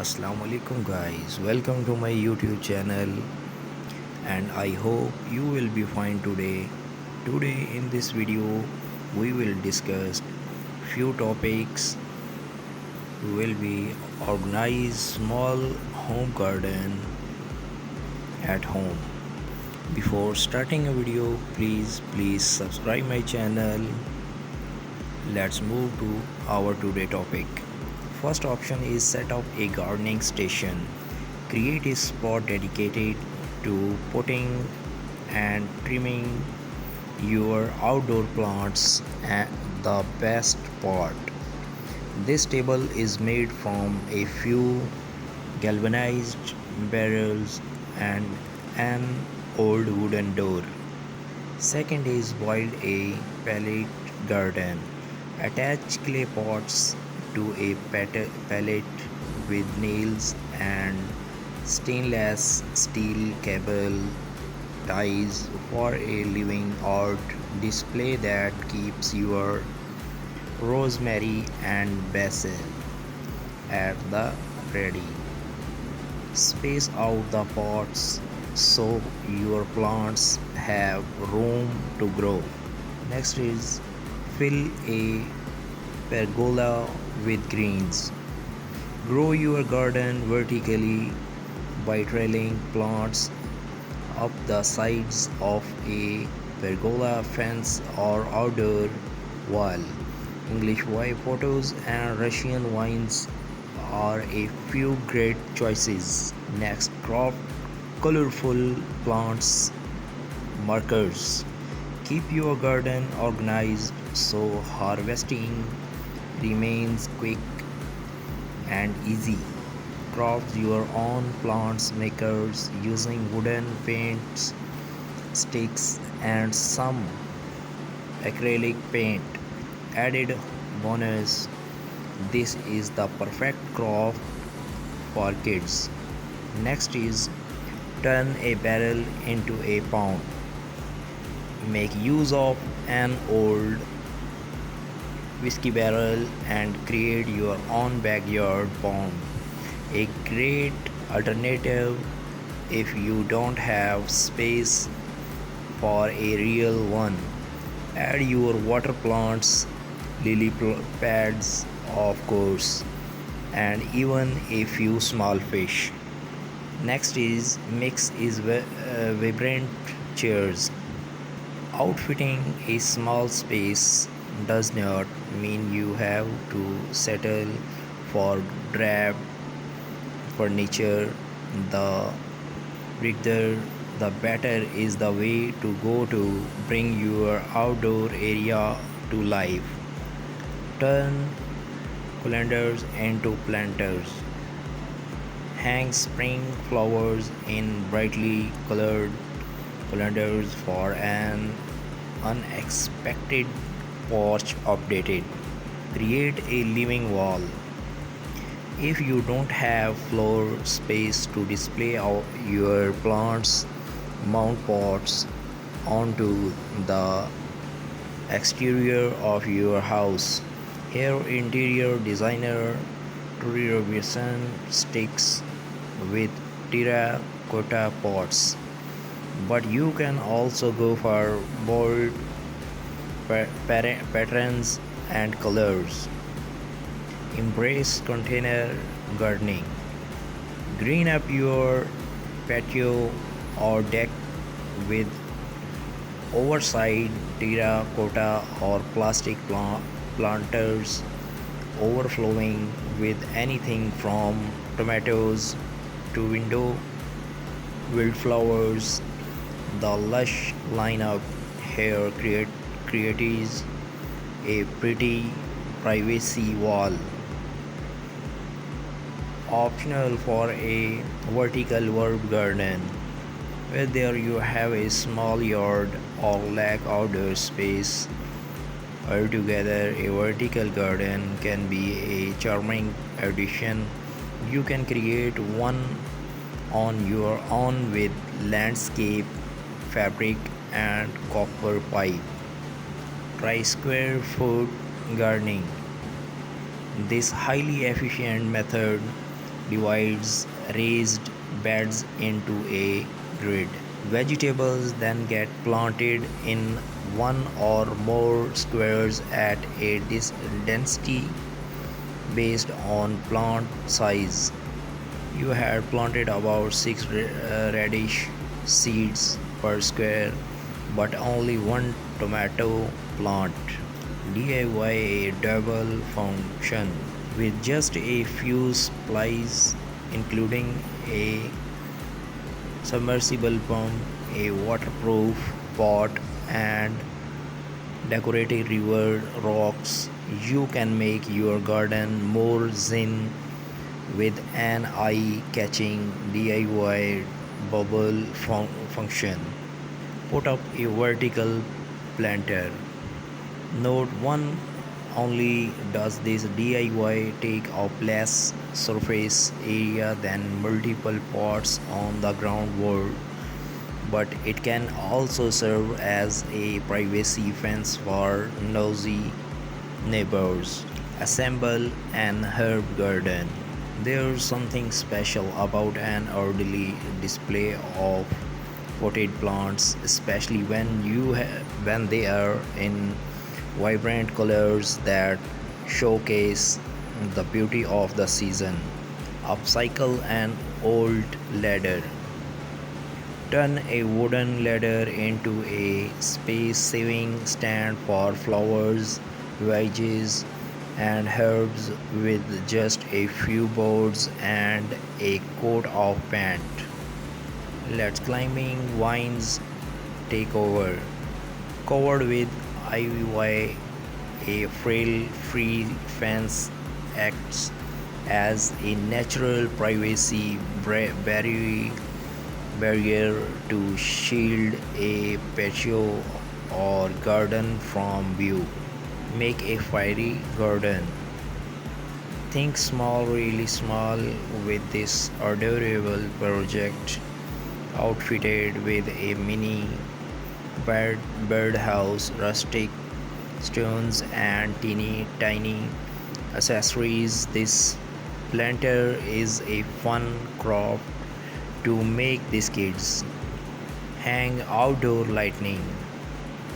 Assalamu alaikum guys, welcome to my YouTube channel and I hope you will be fine today. Today in this video we will discuss few topics. We will be organize small home garden at home. Before starting a video, please subscribe my channel. Let's move to our today topic. First option is set up a gardening station. Create a spot dedicated to potting and trimming your outdoor plants. And the best part, this table is made from a few galvanized barrels and an old wooden door. Second is build a pallet garden. Attach clay pots to a pallet with nails and stainless steel cable ties for a living art display that keeps your rosemary and basil at the ready. Space out the pots so your plants have room to grow. Next is fill a pergola with greens. Grow your garden vertically by trailing plants up the sides of a pergola fence or outdoor wall. English white potatoes and Russian vines are a few great choices. Next, crop colorful plants markers. Keep your garden organized so harvesting remains quick and easy. Craft your own plants makers using wooden paints, sticks, and some acrylic paint. Added bonus, this is the perfect craft for kids. Next is turn a barrel into a pond. Make use of an old whiskey barrel and create your own backyard pond. A great alternative if you don't have space for a real one. Add your water plants, lily pads, of course, and even a few small fish. Next is mix is vibrant chairs. Outfitting a small space does not mean you have to settle for drab furniture. The richer the better is the way to go to bring your outdoor area to life. Turn colanders into planters. Hang spring flowers in brightly colored colanders for an unexpected porch updated. Create a living wall. If you don't have floor space to display your plants, mount pots onto the exterior of your house. Here, interior designer Trudy Robinson sticks with terracotta pots, but you can also go for bold patterns and colors. Embrace container gardening. Green up your patio or deck with oversized terracotta or plastic planters overflowing with anything from tomatoes to window wildflowers. The lush lineup here creates a pretty privacy wall. Optional for a vertical herb garden. Whether you have a small yard or lack outdoor space, altogether a vertical garden can be a charming addition. You can create one on your own with landscape fabric and copper pipe. Try square foot gardening. This highly efficient method divides raised beds into a grid. Vegetables then get planted in one or more squares at a density based on plant size. You had planted about 6 radish seeds per square, but only one tomato plant. DIY a double function with just a few supplies, including a submersible pump, a waterproof pot, and decorative river rocks. You can make your garden more zen with an eye-catching DIY bubble function. Put up a vertical planter. Note 1: only does this DIY take up less surface area than multiple pots on the ground wall, but it can also serve as a privacy fence for nosy neighbors. Assemble an herb garden. There's something special about an orderly display of potted plants, especially when they are in vibrant colors that showcase the beauty of the season. Upcycle an old ladder. Turn a wooden ladder into a space saving stand for flowers, veggies, and herbs with just a few boards and a coat of paint. Let climbing vines take over. Covered with ivy, a frail free fence acts as a natural privacy barrier to shield a patio or garden from view. Make a fiery garden. Think small, really small with this adorable project, outfitted with a mini birdhouse, rustic stones, and teeny tiny accessories. This planter is a fun craft to make these kids. Hang outdoor lighting.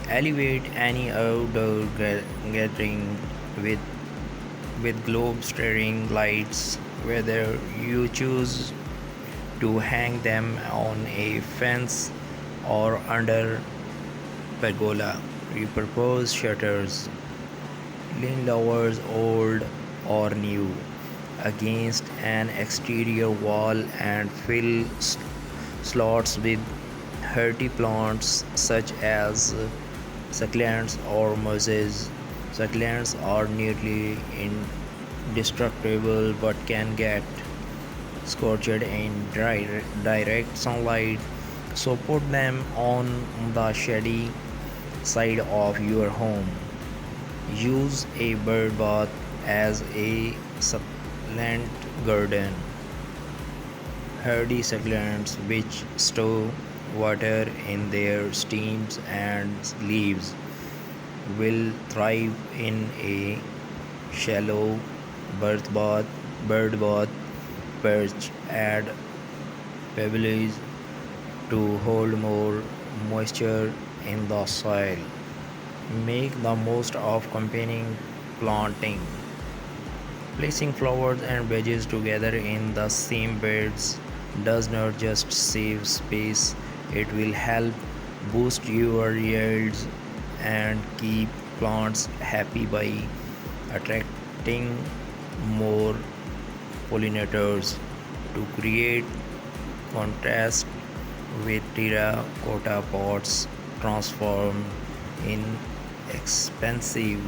Elevate any outdoor gathering with globe staring lights, whether you choose to hang them on a fence or under pergola. Repurpose shutters, lean lowers old or new, against an exterior wall and fill slots with hardy plants such as succulents or mosses. Succulents are nearly indestructible but can get scorched in direct sunlight, so put them on the shady side of your home. Use a bird bath as a succulent garden. Hardy succulents which store water in their stems and leaves will thrive in a shallow bird bath perch. Add pebbles to hold more moisture in the soil. Make the most of combining planting. Placing flowers and veggies together in the same beds does not just save space, it will help boost your yields and keep plants happy by attracting more pollinators. To create contrast with terracotta pots transformed in expensive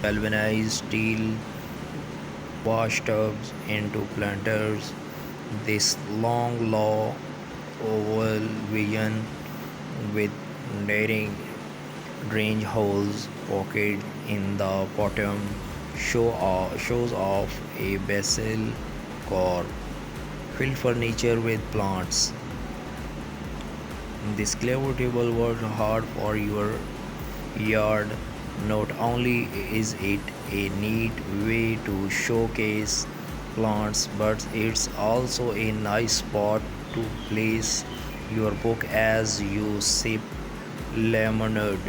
galvanized steel wash tubs into planters. This long low oval vision with daring drainage holes pocket in the bottom shows off a basil core. Fill furniture with plants. This clever table works hard for your yard. Not only is it a neat way to showcase plants, but it's also a nice spot to place your book as you sip lemonade.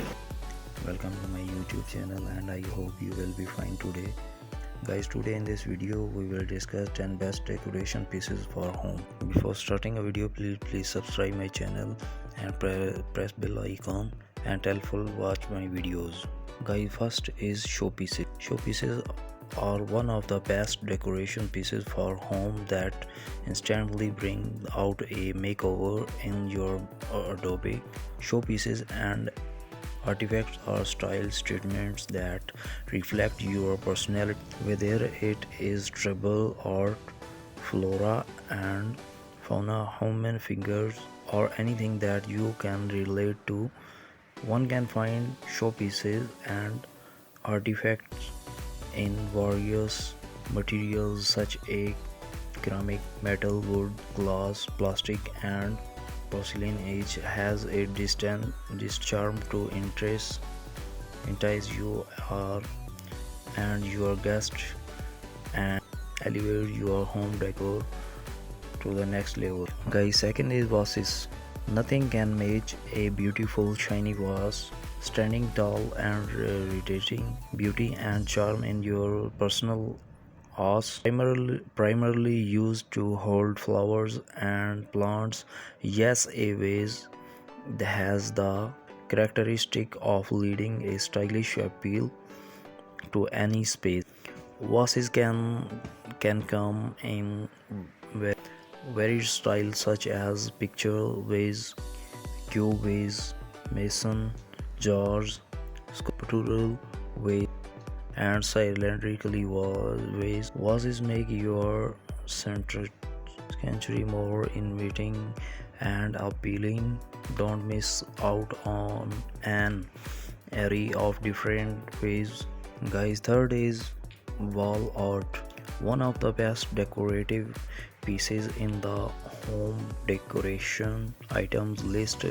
Welcome to my YouTube channel, and I hope you will be fine today. Guys, today in this video we will discuss 10 best decoration pieces for home. Before starting a video, please subscribe my channel and press bell icon and tell full watch my videos. Guys, first is showpieces. Showpieces are one of the best decoration pieces for home that instantly bring out a makeover in your Adobe. Showpieces and artifacts are style statements that reflect your personality, whether it is tribal art, flora and fauna, human figures, or anything that you can relate to. One can find showpieces and artifacts in various materials such as ceramic, metal, wood, glass, plastic, and porcelain. Each has a distinct charm to entice you and your guests and elevate your home decor to the next level. Guys, second is vases. Nothing can match a beautiful shiny vase standing tall and radiating beauty and charm in your personal house. Primarily used to hold flowers and plants. Yes, a vase that has the characteristic of leading a stylish appeal to any space. Vases can come in various styles such as picture vase, cube vase, mason jars, sculptural vase, and cylindrically vase. Vases make your sanctuary more inviting and appealing. Don't miss out on an array of different ways. Guys, third is wall art. One of the best decorative pieces in the home decoration items list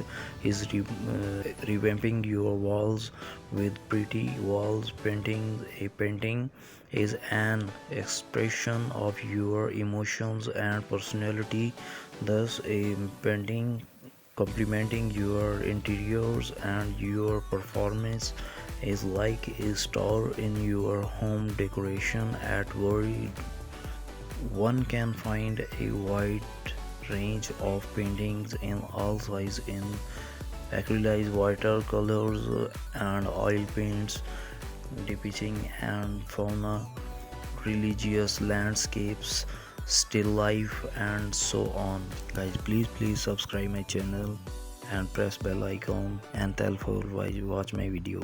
is revamping your walls with pretty walls paintings. A painting is an expression of your emotions and personality, thus a painting complementing your interiors and your performance is like a star in your home decoration. At very one can find a wide range of paintings in all sizes in acrylics, watercolors, and oil paints depicting and fauna, religious landscapes, still life, and so on. Guys, please subscribe my channel and press bell icon and tell for watch my video.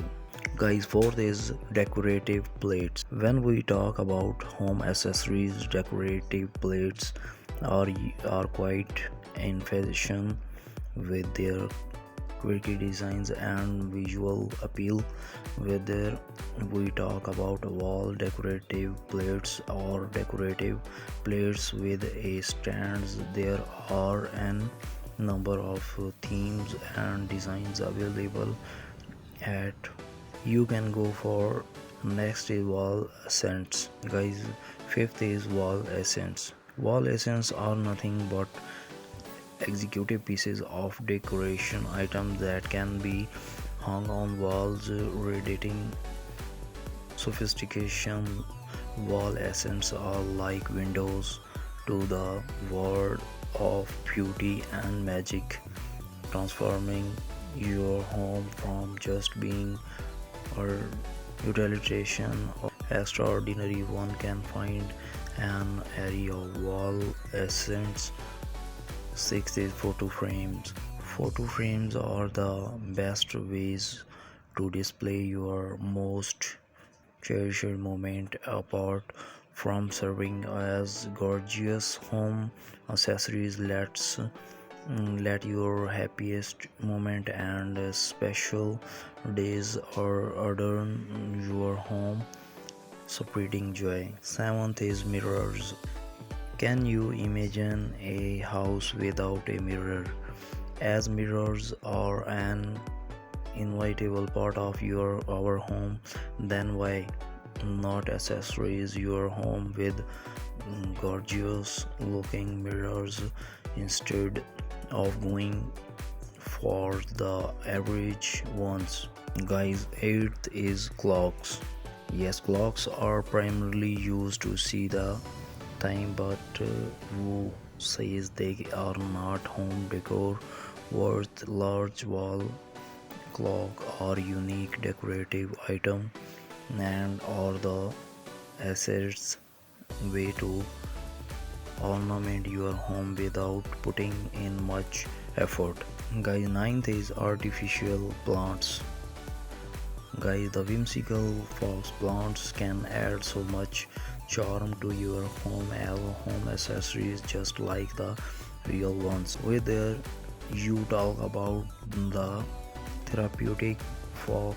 Guys, fourth is decorative plates. When we talk about home accessories, decorative plates are quite in fashion with their quirky designs and visual appeal. Whether we talk about wall decorative plates or decorative plates with a stands, there are an number of themes and designs available at you can go for. Next is wall accents. Guys, fifth is wall accents. Wall accents are nothing but executive pieces of decoration items that can be hung on walls, radiating sophistication. Wall accents are like windows to the world of beauty and magic, transforming your home from just being a utilitarian or extraordinary. One can find an array of wall accents. Sixth is photo frames. Photo frames are the best ways to display your most cherished moment. Apart from serving as gorgeous home accessories, let your happiest moment and special days or adorn your home, spreading joy. Seventh is mirrors. Can you imagine a house without a mirror? As mirrors are an inevitable part of our home, then why not accessorize your home with gorgeous looking mirrors instead of going for the average ones. Guys, eighth is clocks. Yes, clocks are primarily used to see the time, but who says they are not home decor worth large wall clock or unique decorative item and or the assets way to ornament your home without putting in much effort. Guys, ninth is artificial plants. Guys, the whimsical fox plants can add so much charm to your home as home accessories just like the real ones. Whether you talk about the therapeutic fox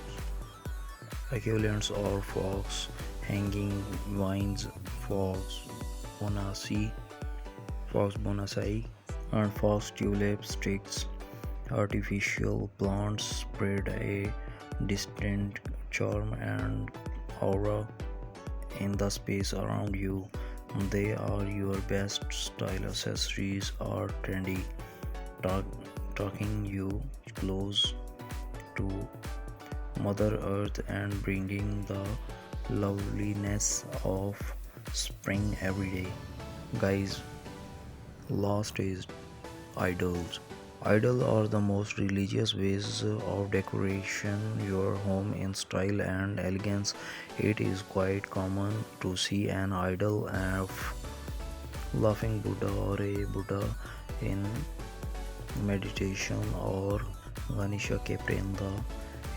succulents or fox hanging vines, fox bonacea, fox bonacea, and fox tulip sticks, artificial plants spread a distinct charm and aura in the space around you. They are your best style accessories are trendy, talking you close to Mother Earth and bringing the loveliness of spring every day. Guys, last is idols. Idols are the most religious ways of decoration your home in style and elegance. It is quite common to see an idol of laughing Buddha or a Buddha in meditation or Ganesha kept in the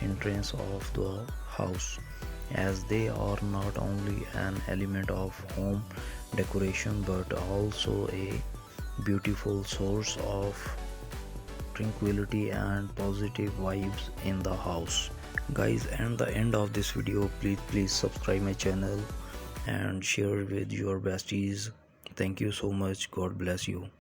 entrance of the house, as they are not only an element of home decoration but also a beautiful source of tranquility and positive vibes in the house. Guys, at the end of this video, please subscribe my channel and share with your besties. Thank you so much. God bless you.